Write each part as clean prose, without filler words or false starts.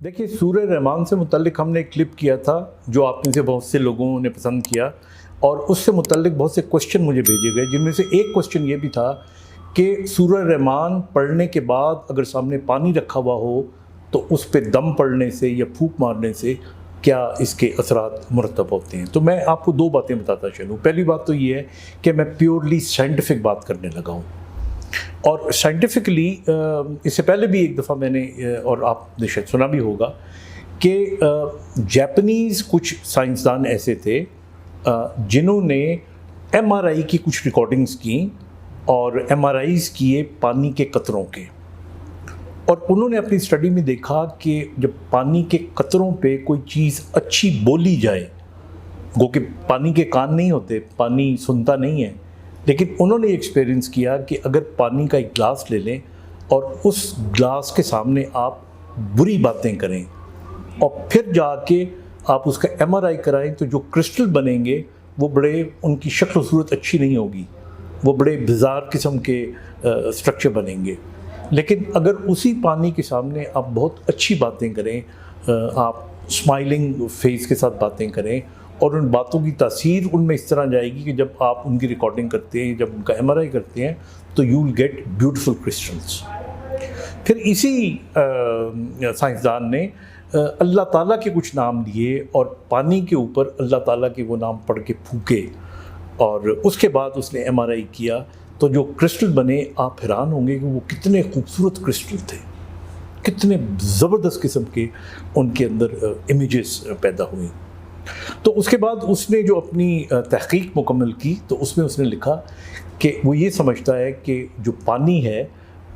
देखिए, सूर्य रहमान से मुतल्लिक हमने एक क्लिप किया था जो आप में से बहुत से लोगों ने पसंद किया, और उससे मुतल्लिक बहुत से क्वेश्चन मुझे भेजे गए, जिनमें से एक क्वेश्चन ये भी था कि सूर्य रहमान पढ़ने के बाद अगर सामने पानी रखा हुआ हो तो उस पर दम पड़ने से या फूंक मारने से क्या इसके असरात मुरतब होते हैं। तो मैं आपको दो बातें बताता चलूँ। पहली बात तो ये है कि मैं प्योरली साइंटिफिक बात करने लगा हूँ, और साइंटिफिकली इससे पहले भी एक दफ़ा मैंने और आपने शायद सुना भी होगा कि जापानीज़ कुछ साइंसदान ऐसे थे जिन्होंने एमआरआई की कुछ रिकॉर्डिंग्स की और एमआरआईज़ किए पानी के कतरों के, और उन्होंने अपनी स्टडी में देखा कि जब पानी के कतरों पे कोई चीज़ अच्छी बोली जाए, गो कि पानी के कान नहीं होते, पानी सुनता नहीं है, लेकिन उन्होंने एक्सपीरियंस किया कि अगर पानी का एक गिलास ले लें और उस गिलास के सामने आप बुरी बातें करें और फिर जाके आप उसका एमआरआई कराएं तो जो क्रिस्टल बनेंगे वो बड़े, उनकी शक्ल सूरत अच्छी नहीं होगी, वो बड़े बिज़ार किस्म के स्ट्रक्चर बनेंगे। लेकिन अगर उसी पानी के सामने आप बहुत अच्छी बातें करें, आप स्माइलिंग फेस के साथ बातें करें और उन बातों की तासीर उनमें इस तरह जाएगी कि जब आप उनकी रिकॉर्डिंग करते हैं, जब उनका एमआरआई करते हैं तो you will get beautiful crystals. फिर इसी साइंसदान ने अल्लाह ताला के कुछ नाम लिए और पानी के ऊपर अल्लाह ताला के वो नाम पढ़ के फूके, और उसके बाद उसने एमआरआई किया तो जो क्रिस्टल बने आप हैरान होंगे कि वो कितने खूबसूरत क्रिस्टल थे, कितने ज़बरदस्त किस्म के उनके अंदर इमेजेस पैदा हुए। तो उसके बाद उसने जो अपनी तहकीक मुकम्मल की तो उसमें उसने लिखा कि वो ये समझता है कि जो पानी है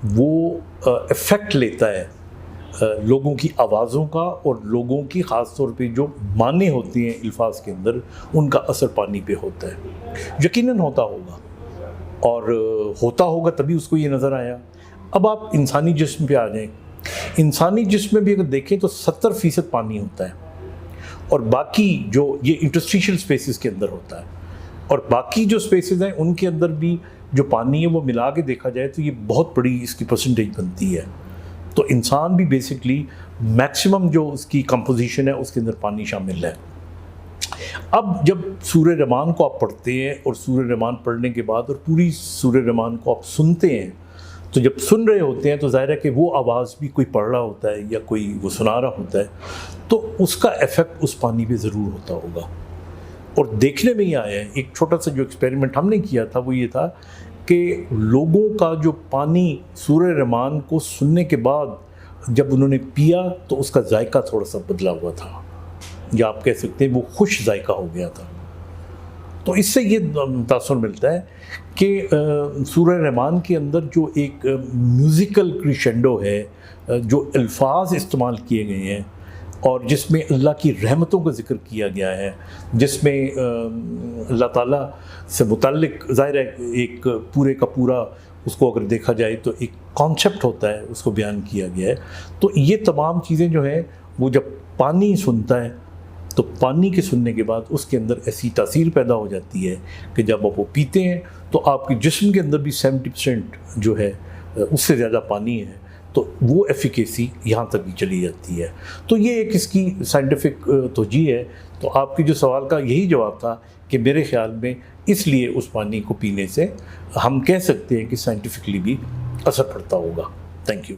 वो इफ़ेक्ट लेता है लोगों की आवाज़ों का, और लोगों की ख़ास तौर पे जो माने होती हैं अल्फाज के अंदर, उनका असर पानी पे होता है। यकीनन होता होगा, और होता होगा तभी उसको ये नज़र आया। अब आप इंसानी जिस्म पे आ जाएं। इंसानी जिस्म में भी अगर देखें तो 70% पानी होता है, और बाकी जो ये इंटरस्टिशियल स्पेसेस के अंदर होता है, और बाकी जो स्पेसेस हैं उनके अंदर भी जो पानी है वो मिला के देखा जाए तो ये बहुत बड़ी इसकी परसेंटेज बनती है। तो इंसान भी बेसिकली मैक्सिमम जो उसकी कंपोजिशन है उसके अंदर पानी शामिल है। अब जब सूर्य रहमान को आप पढ़ते हैं और सूर्य रहमान पढ़ने के बाद और पूरी सूर्य रहमान को आप सुनते हैं, तो जब सुन रहे होते हैं तो ज़ाहिर है कि वो आवाज़ भी कोई पढ़ रहा होता है या कोई वो सुना रहा होता है, तो उसका इफ़ेक्ट उस पानी पे ज़रूर होता होगा। और देखने में ही आया है, एक छोटा सा जो एक्सपेरिमेंट हमने किया था वो ये था कि लोगों का जो पानी सूर्य रहमान को सुनने के बाद जब उन्होंने पिया तो उसका जायका थोड़ा सा बदला हुआ था, या आप कह सकते हैं वो खुश जायका हो गया था। तो इससे ये तासुर मिलता है कि सूर्य रहमान के अंदर जो एक म्यूज़िकल क्रिशेंडो है, जो अल्फाज इस्तेमाल किए गए हैं और जिसमें अल्लाह की रहमतों का ज़िक्र किया गया है, जिसमें अल्लाह ताला से मुतल्लिक ज़ाहिर है एक पूरे का पूरा उसको अगर देखा जाए तो एक कॉन्सेप्ट होता है, उसको बयान किया गया है। तो ये तमाम चीज़ें जो हैं वो जब पानी सुनता है तो पानी के सुनने के बाद उसके अंदर ऐसी तासीर पैदा हो जाती है कि जब आप वो पीते हैं तो आपके जिस्म के अंदर भी 70% जो है उससे ज़्यादा पानी है, तो वो एफिकेसी यहाँ तक भी चली जाती है। तो ये एक इसकी साइंटिफिक तौजीह है। तो आपके जो सवाल का यही जवाब था कि मेरे ख़्याल में इसलिए उस पानी को पीने से हम कह सकते हैं कि साइंटिफिकली भी असर पड़ता होगा। Thank you.